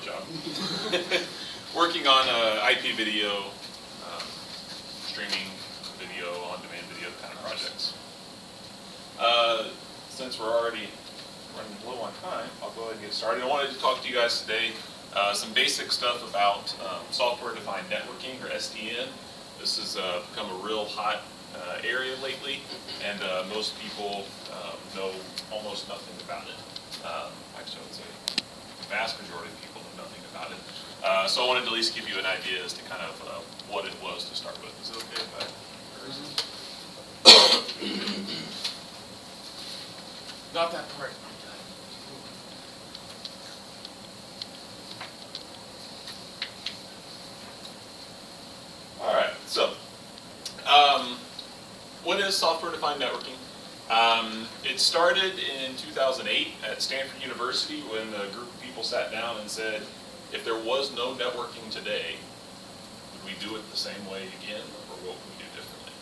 job. Working on IP video, streaming video, on-demand video kind of projects. Since we're already running low on time, I'll go ahead and get started. I wanted to talk to you guys today some basic stuff about software-defined networking, or SDN. This has become a real hot area lately, and most people know almost nothing about it. Actually, I would say the vast majority of people know nothing about it. So I wanted to at least give you an idea as to kind of what it was to start with. Is it okay if I? Not that part. All right. So, what is software-defined networking? It started in 2008 at Stanford University when a group of people sat down and said, if there was no networking today, would we do it the same way again, or what would we do differently?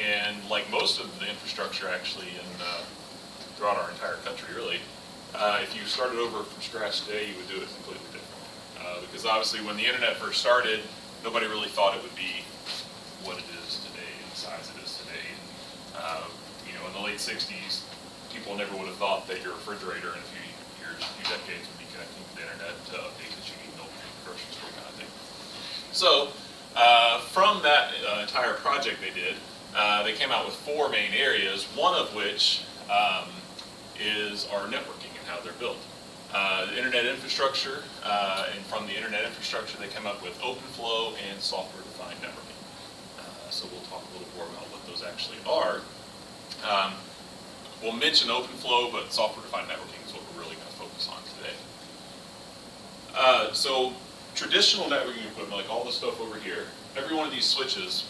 And like most of the infrastructure actually throughout our entire country really, if you started over from scratch today, you would do it completely differently. Because obviously when the internet first started, nobody really thought it would be what it is today and the size it is today. You know, in the late 60s, people never would have thought that your refrigerator in a few years, a few decades would be connecting to the internet to update that you need milk from the grocery store kind of thing. So from that entire project they did, they came out with 4 main areas, one of which is our networking and how they're built. The internet infrastructure, and from the internet infrastructure they come up with open flow and software-defined networking. So we'll talk a little more about what those actually are. We'll mention open flow, but software-defined networking is what we're really going to focus on today. So traditional networking equipment, like all the stuff over here, every one of these switches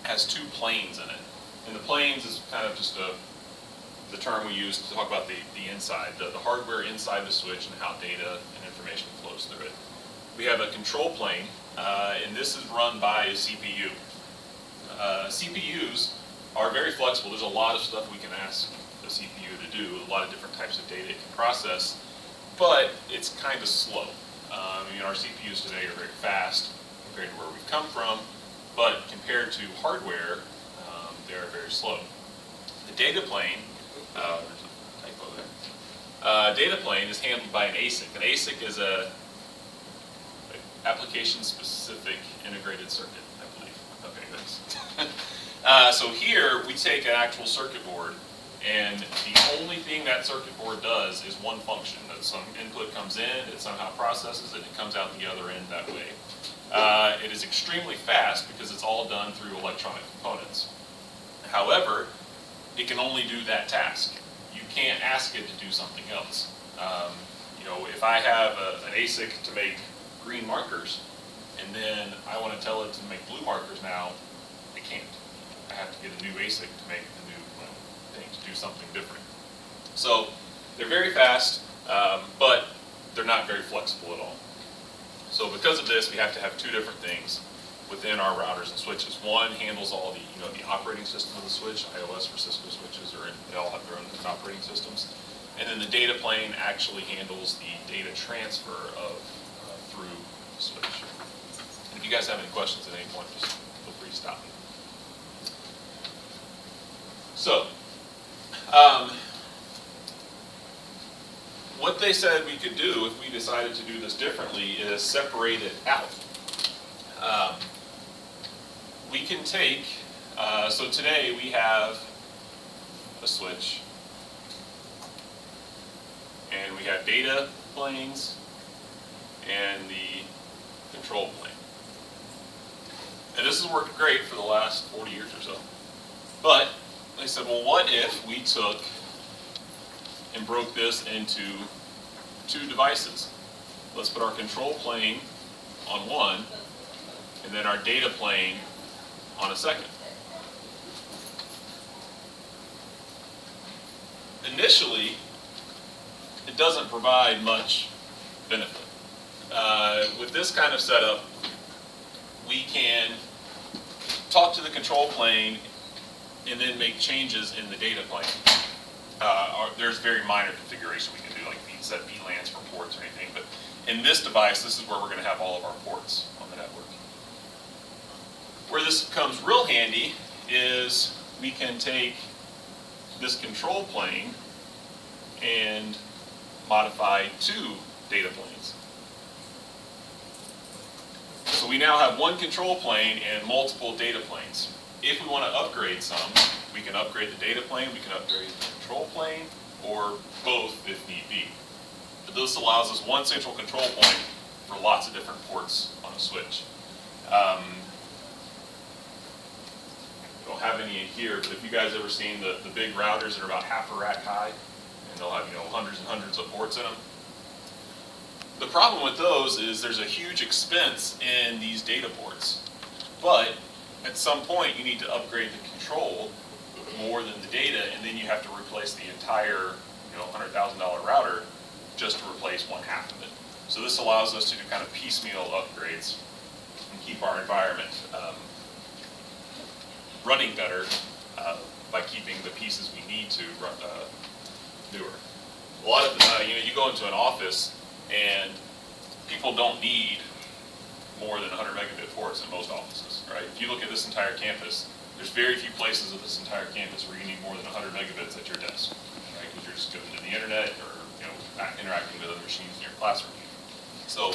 has 2 planes in it. And the planes is kind of just the term we use to talk about the inside, the hardware inside the switch and how data and information flows through it. We have a control plane, and this is run by a CPU. CPUs are very flexible. There's a lot of stuff we can ask the CPU to do, a lot of different types of data it can process, but it's kind of slow. I mean, our CPUs today are very fast compared to where we've come from, but compared to hardware, they are very slow. The data plane, there's a typo there. Data plane is handled by an ASIC. An ASIC is a application-specific integrated circuit, I believe. Okay, thanks. So here we take an actual circuit board, and the only thing that circuit board does is one function. That some input comes in, it somehow processes it, and it comes out the other end that way. It is extremely fast because it's all done through electronic components. However, it can only do that task. You can't ask it to do something else. You know, if I have an ASIC to make green markers, and then I want to tell it to make blue markers now, I can't. I have to get a new ASIC to make the new thing to do something different. So they're very fast, but they're not very flexible at all. So because of this, we have to have 2 different things within our routers and switches. One handles all the, the operating system of the switch, iOS for Cisco switches, they all have their own operating systems. And then the data plane actually handles the data transfer through the switch. And if you guys have any questions at any point, just feel free to stop me. So, what they said we could do if we decided to do this differently is separate it out. We can take, so today we have a switch, and we have data planes and the control plane. And this has worked great for the last 40 years or so. But they said, well, what if we took and broke this into 2 devices? Let's put our control plane on one, and then our data plane on a second. Initially, it doesn't provide much benefit. With this kind of setup, we can talk to the control plane and then make changes in the data plane. there's very minor configuration we can do, like set VLANs for ports or anything. But in this device, this is where we're going to have all of our ports on the network. Where this becomes real handy is we can take this control plane and modify 2 data planes. So we now have one control plane and multiple data planes. If we want to upgrade some, we can upgrade the data plane, we can upgrade the control plane, or both if need be. But this allows us one central control point for lots of different ports on a switch. Don't have any in here, but if you guys ever seen the big routers that are about half a rack high, and they'll have hundreds and hundreds of ports in them. The problem with those is there's a huge expense in these data ports, but at some point you need to upgrade the control more than the data, and then you have to replace the entire $100,000 router just to replace one half of it. So this allows us to do kind of piecemeal upgrades and keep our environment running better by keeping the pieces we need to run newer. A lot of you go into an office and people don't need more than 100 megabit ports in most offices, right? If you look at this entire campus, there's very few places of this entire campus where you need more than 100 megabits at your desk, right? Because you're just going to the internet or interacting with other machines in your classroom. So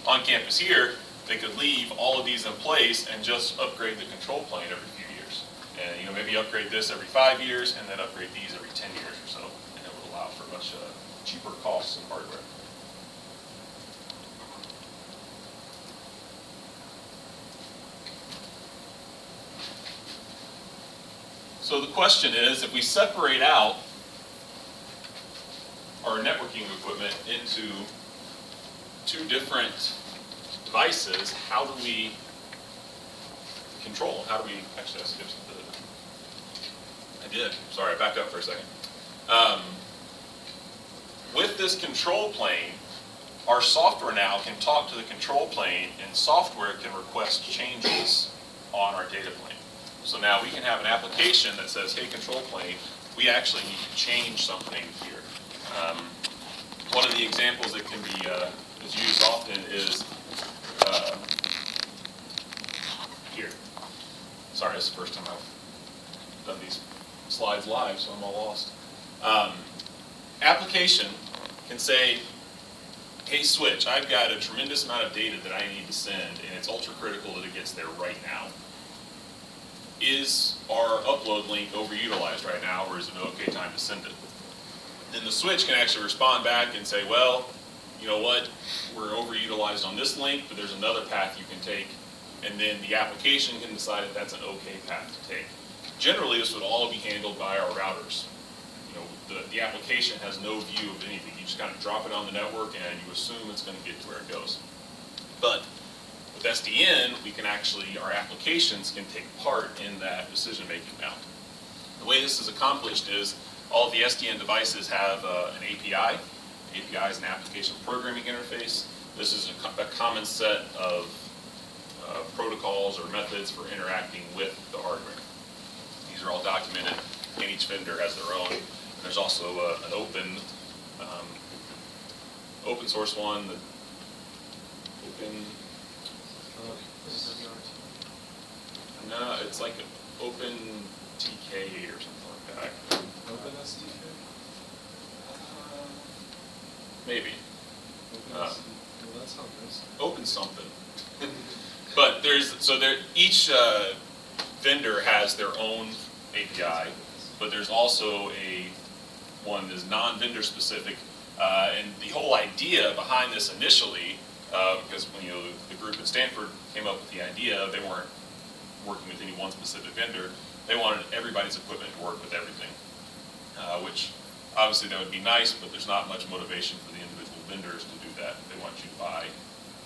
on campus here, they could leave all of these in place and just upgrade the control plane every few years. And maybe upgrade this every 5 years and then upgrade these every 10 years or so. And it would allow for much cheaper costs in hardware. So the question is, if we separate out our networking equipment into 2 different devices, how do we control them? How do we, actually I skipped something. I did, sorry, back up for a second. With this control plane, our software now can talk to the control plane, and software can request changes on our data plane. So now we can have an application that says, hey, control plane, we actually need to change something here. One of the examples that can be is used often is here. Sorry, this is the first time I've done these slides live, so I'm all lost. Application can say, hey, switch, I've got a tremendous amount of data that I need to send, and it's ultra critical that it gets there right now. Is our upload link overutilized right now, or is it an okay time to send it? Then the switch can actually respond back and say, well, you know what, we're overutilized on this link, but there's another path you can take, and then the application can decide if that's an okay path to take. Generally, this would all be handled by our routers. The application has no view of anything. You just kind of drop it on the network, and you assume it's going to get to where it goes. But with SDN, our applications can take part in that decision-making now. The way this is accomplished is all of the SDN devices have an API. API is an application programming interface. This is a common set of protocols or methods for interacting with the hardware. These are all documented, and each vendor has their own. And there's also an open source one that no, it's like an Open TK or something like that. Open SDK? Maybe. Well, that's not nice. Open something. But each vendor has their own API, but there's also one that's non-vendor specific. And the whole idea behind this initially, because when the group at Stanford came up with the idea, they weren't working with any one specific vendor. They wanted everybody's equipment to work with everything, which obviously that would be nice, but there's not much motivation for the individual vendors to do that. They want you to buy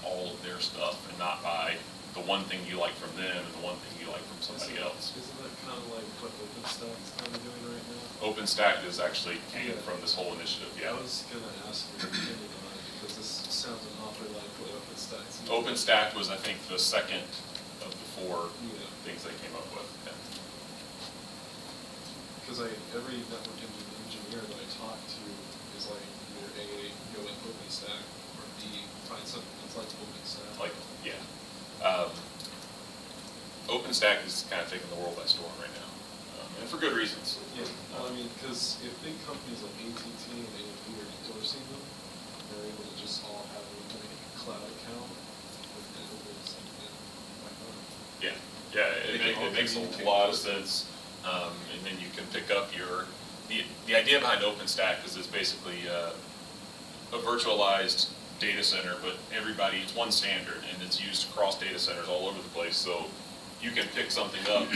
all of their stuff and not buy the one thing you like from them and the one thing you like from somebody else. Isn't that kind of like what OpenStack is kind of doing right now? OpenStack is actually came from this whole initiative, yeah. I was going to ask your opinion on it because this sounds an awfully like what OpenStack's doing. OpenStack was, I think, the second of the 4 things they came up with. Because every network engineer engineer that I talk to is like either A, go with OpenStack, or B, find something that's like OpenStack. Like, yeah. OpenStack is kind of taking the world by storm right now, and for good reasons. Yeah, well, I mean, because if big companies like AIPT and AIP are endorsing them, they're able to just all have a cloud account with OpenStack. Yeah, it makes a lot of sense, and then you can pick up the idea behind OpenStack is it's basically a virtualized data center, but it's one standard, and it's used across data centers all over the place, so you can pick something up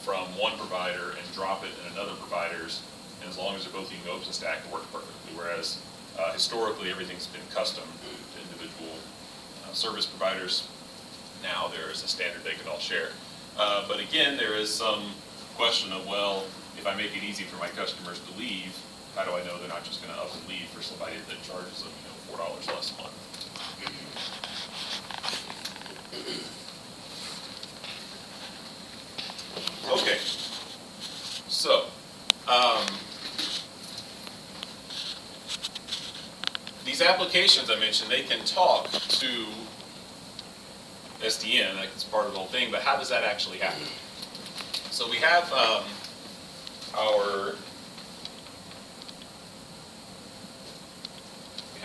from one provider and drop it in another provider's, and as long as they're both using OpenStack, it works perfectly, whereas historically everything's been custom to individual service providers. Now there is a standard they can all share. But again, there is some question of, well, if I make it easy for my customers to leave, how do I know they're not just going to up and leave for somebody that charges them, $4 less a month? Okay, so these applications I mentioned, they can talk to SDN, like it's part of the whole thing, but how does that actually happen? So we have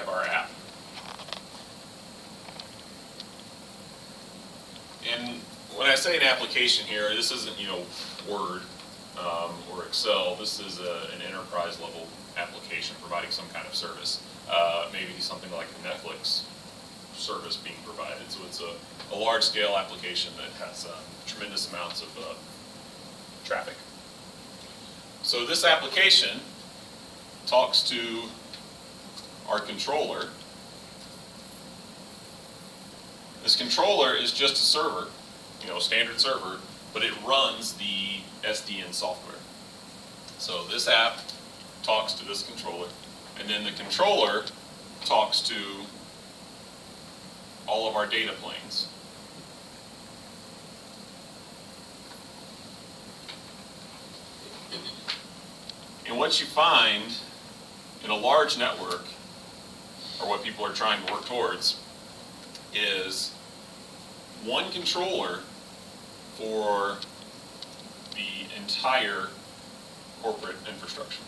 our app. And when I say an application here, this isn't, Word or Excel. This is an enterprise level application providing some kind of service. Maybe something like a Netflix service being provided. So it's a large scale application that has tremendous amounts of traffic. So this application talks to our controller. This controller is just a server, standard server, but it runs the SDN software. So this app talks to this controller, and then the controller talks to all of our data planes. And what you find in a large network, or what people are trying to work towards, is one controller for the entire corporate infrastructure.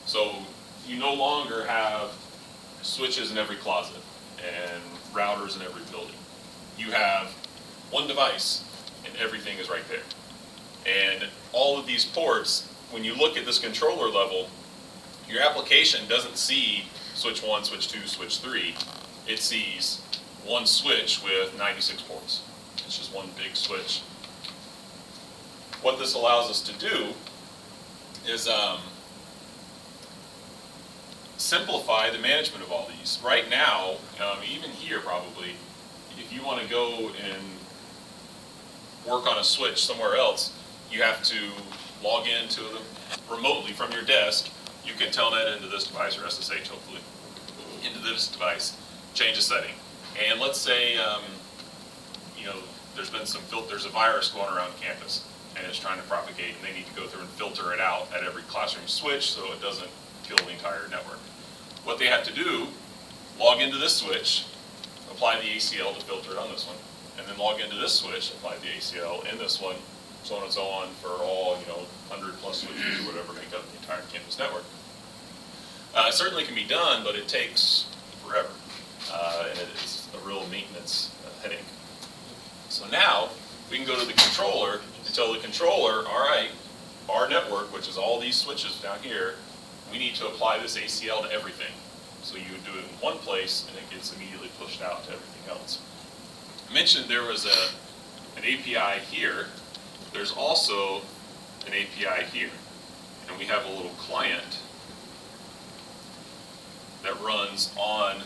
So you no longer have switches in every closet and routers in every building. You have one device and everything is right there. And all of these ports, when you look at this controller level, your application doesn't see switch 1, switch 2, switch 3. It sees one switch with 96 ports. It's just one big switch. What this allows us to do is simplify the management of all these. Right now, even here probably, if you want to go and work on a switch somewhere else, you have to log into them remotely from your desk. You can telnet into this device, or SSH hopefully, into this device, change a setting. And let's say, there's been there's a virus going around campus, and it's trying to propagate, and they need to go through and filter it out at every classroom switch so it doesn't kill the entire network. What they have to do, log into this switch, apply the ACL to filter it on this one, and then log into this switch, apply the ACL in this one, so on and so on for all 100 plus switches or whatever make up the entire campus network. It certainly can be done, but it takes forever, and it is a real maintenance headache. So now we can go to the controller and tell the controller, all right, our network, which is all these switches down here, we need to apply this ACL to everything. So you do it in one place, and it gets immediately pushed out to everything else. I mentioned there was an API here. There's also an API here. And we have a little client that runs on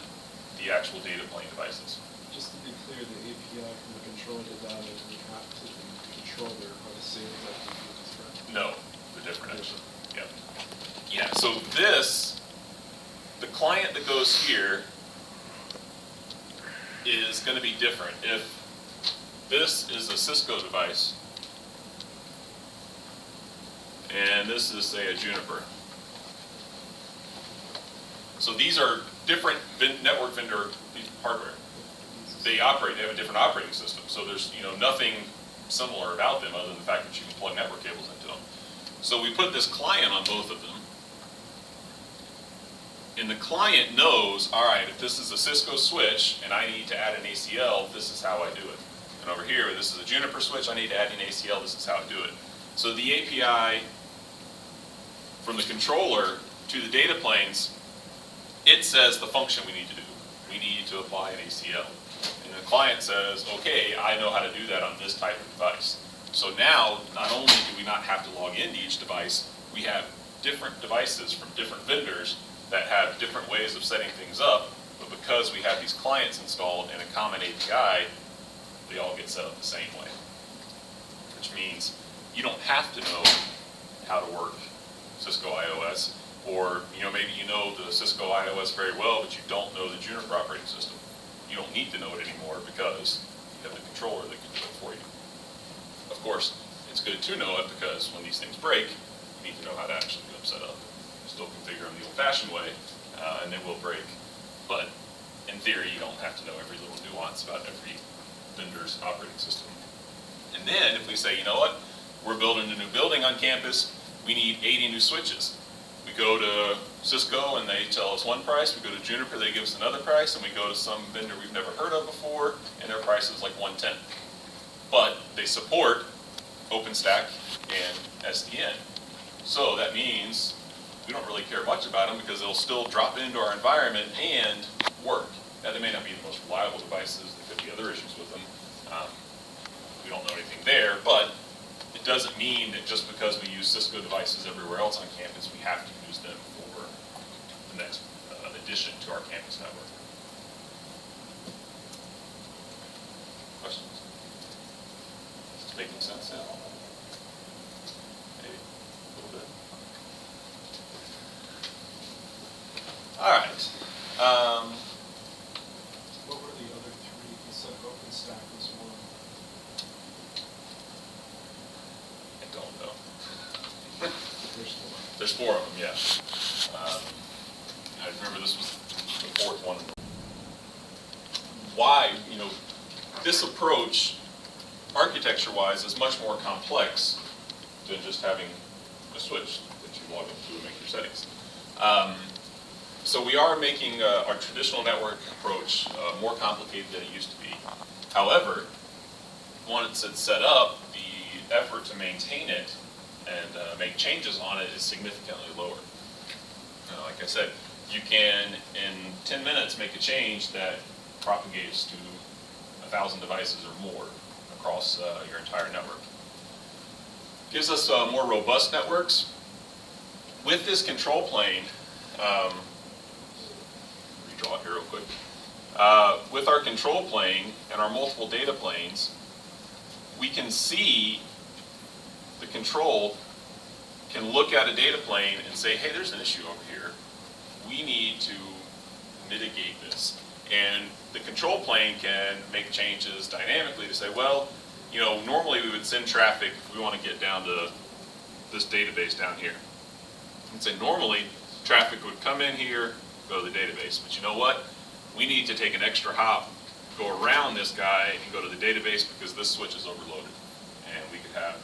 the actual data plane devices. Just to be clear, the API from the controller to data and the app to the controller are the same as APIs, correct? No, they're different actually. Yeah, so the client that goes here is going to be different. If this is a Cisco device, and this is, say, a Juniper, So these are different network vendor hardware. They have a different operating system. So there's, nothing similar about them other than the fact that you can plug network cables into them. So we put this client on both of them. And the client knows, all right, if this is a Cisco switch and I need to add an ACL, this is how I do it. And over here, this is a Juniper switch, I need to add an ACL, this is how I do it. So the API from the controller to the data planes, it says the function we need to do. We need to apply an ACL. And the client says, okay, I know how to do that on this type of device. So now, not only do we not have to log into each device, we have different devices from different vendors that have different ways of setting things up, but because we have these clients installed in a common API, they all get set up the same way. Which means you don't have to know how to work Cisco iOS, or maybe you know the Cisco iOS very well, but you don't know the Juniper operating system. You don't need to know it anymore because you have the controller that can do it for you. Of course, it's good to know it because when these things break, you need to know how to actually get them set up. Still configure them the old-fashioned way, and they will break. But in theory, you don't have to know every little nuance about every vendor's operating system. And then if we say, you know what, we're building a new building on campus, we need 80 new switches. We go to Cisco and they tell us one price, we go to Juniper, they give us another price, and we go to some vendor we've never heard of before, and their price is like 110. But they support OpenStack and SDN. So that means we don't really care much about them because they'll still drop into our environment and work. Now, they may not be the most reliable devices. There could be other issues with them. We don't know anything there, but it doesn't mean that just because we use Cisco devices everywhere else on campus, we have to use them for the next addition to our campus network. Questions? Is this making sense now? Maybe a little bit. All right. What were the other three? You said OpenStack was one. I don't know. There's four. There's four of them, yeah. I remember this was the fourth one. Why, this approach, architecture-wise, is much more complex than just having a switch that you log into and make your settings. So we are making our traditional network approach more complicated than it used to be. However, once it's set up, the effort to maintain it and make changes on it is significantly lower. Like I said, you can, in 10 minutes, make a change that propagates to 1,000 devices or more across your entire network. Gives us more robust networks. With this control plane, redraw it here real quick. With our control plane and our multiple data planes, we can see the control can look at a data plane and say, hey, there's an issue over here. We need to mitigate this. And the control plane can make changes dynamically to say, well, normally we would send traffic if we want to get down to this database down here. And say normally traffic would come in here, go to the database. But you know what? We need to take an extra hop, go around this guy and go to the database because this switch is overloaded. And we could have,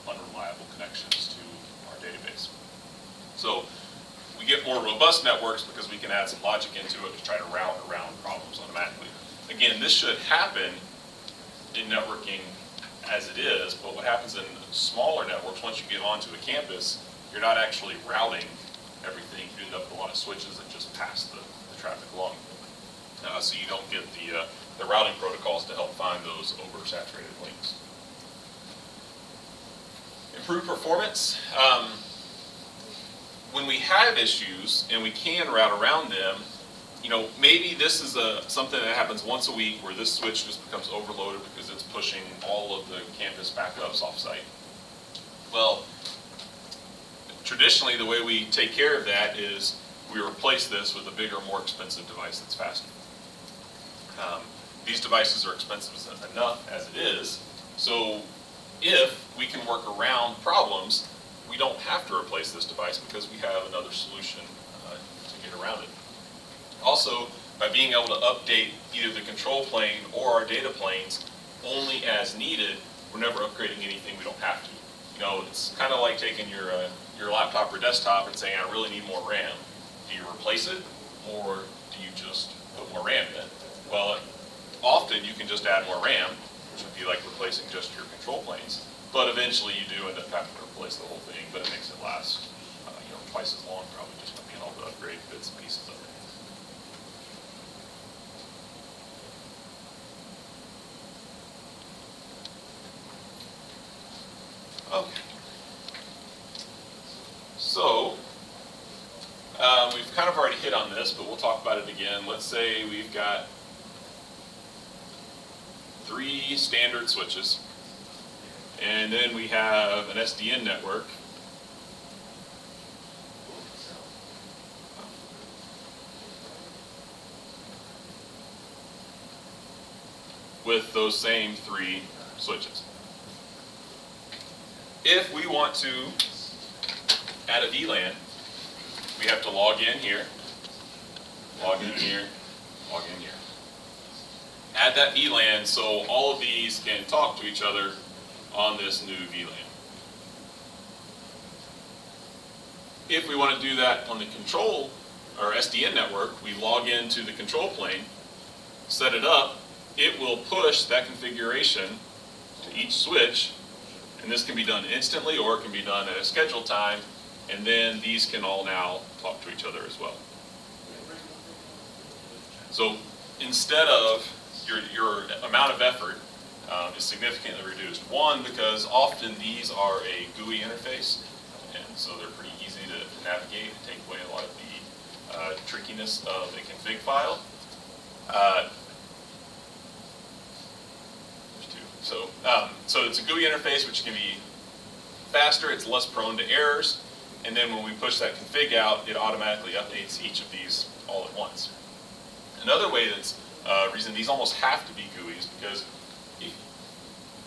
unreliable connections to our database. So we get more robust networks because we can add some logic into it to try to route around problems automatically. Again, this should happen in networking as it is, but what happens in smaller networks, once you get onto a campus, you're not actually routing everything. You end up with a lot of switches that just pass the traffic along. So you don't get the routing protocols to help find those oversaturated links. Improved performance. When we have issues and we can route around them, maybe this is something that happens once a week where this switch just becomes overloaded because it's pushing all of the campus backups offsite. Well, traditionally the way we take care of that is we replace this with a bigger, more expensive device that's faster. These devices are expensive enough as it is, so if we can work around problems, we don't have to replace this device because we have another solution to get around it. also, by being able to update either the control plane or our data planes only as needed, we're never upgrading anything we don't have to. You know, it's kind of like taking your laptop or desktop and saying, I really need more RAM. Do you replace it, or do you just put more RAM in? Well, often you can just add more RAM, which would be like replacing just your control planes. But eventually you do end up having to replace the whole thing, but it makes it last twice as long, probably, just by being able to upgrade bits and pieces of it. Okay. So, we've kind of already hit on this, but we'll talk about it again. Let's say we've got 3 standard switches, and then we have an SDN network. With those same 3 switches. If we want to add a VLAN, we have to log in here, log in here, log in here. Add that VLAN so all of these can talk to each other on this new VLAN. If we want to do that on the control or SDN network, we log into the control plane, set it up, it will push that configuration to each switch, and this can be done instantly or it can be done at a scheduled time, and then these can all now talk to each other as well. So instead of your amount of effort is significantly reduced. One, because often these are a GUI interface, and so they're pretty easy to navigate and take away a lot of the trickiness of a config file. So it's a GUI interface which can be faster, it's less prone to errors, and then when we push that config out, it automatically updates each of these all at once. Another way that's reason these almost have to be GUIs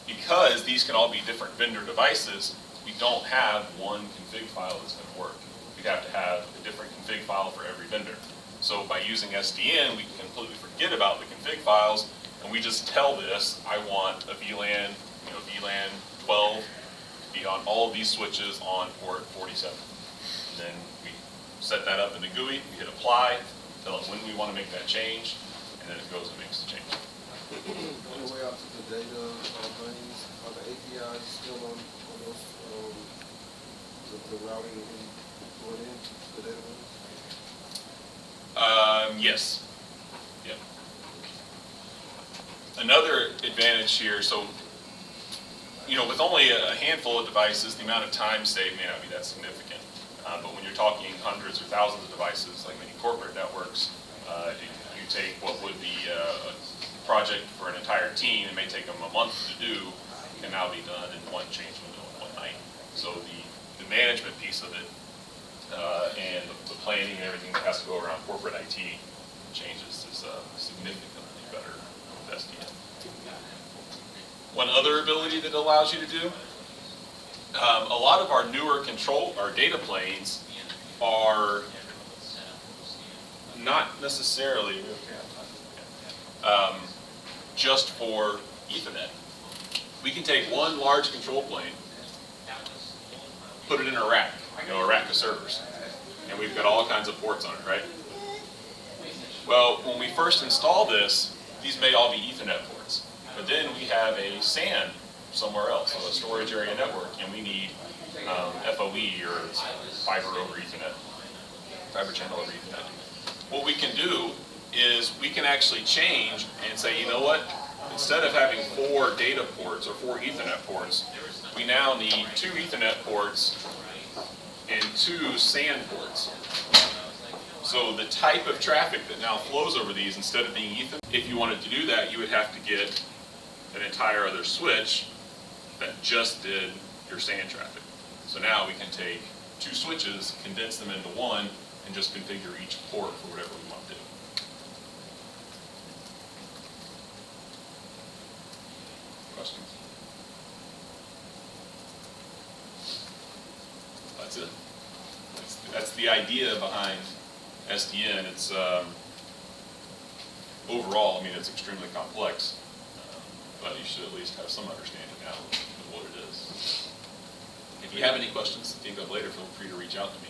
because these can all be different vendor devices, we don't have one config file that's going to work. We'd have to have a different config file for every vendor. So by using SDN, we can completely forget about the config files, and we just tell this, I want a VLAN, VLAN 12 to be on all of these switches on port 47. And then we set that up in the GUI, we hit apply, tell it when we want to make that change, and then it goes and makes the change. On the way out to the data lanes, are the APIs still on those, the routing and going into the database? Yes. Yep. Another advantage here, so, with only a handful of devices, the amount of time saved may not be that significant. But when you're talking hundreds or thousands of devices, like many corporate networks, you take what would be a project for an entire team, it may take them a month to do, can now be done in one change window in one night. So the management piece of it and the planning and everything that has to go around corporate IT changes is significantly better with SDN. One other ability that it allows you to do, a lot of our newer our data planes are not necessarily just for Ethernet. We can take one large control plane, put it in a rack, a rack of servers, and we've got all kinds of ports on it, right? Well, when we first install this, these may all be Ethernet ports, but then we have a SAN somewhere else, so a storage area network, and we need FOE or fiber over Ethernet, fiber channel over Ethernet. What we can do is we can actually change and say, you know what, instead of having 4 data ports or 4 Ethernet ports, we now need 2 Ethernet ports and 2 SAN ports. So the type of traffic that now flows over these, instead of being Ethernet, if you wanted to do that, you would have to get an entire other switch that just did your SAN traffic. So now we can take 2 switches, condense them into one, and just configure each port for whatever we want to do. Questions? That's it. That's the idea behind SDN. It's overall, I mean, it's extremely complex, but you should at least have some understanding now of what it is. If you have any questions to think of later, feel free to reach out to me.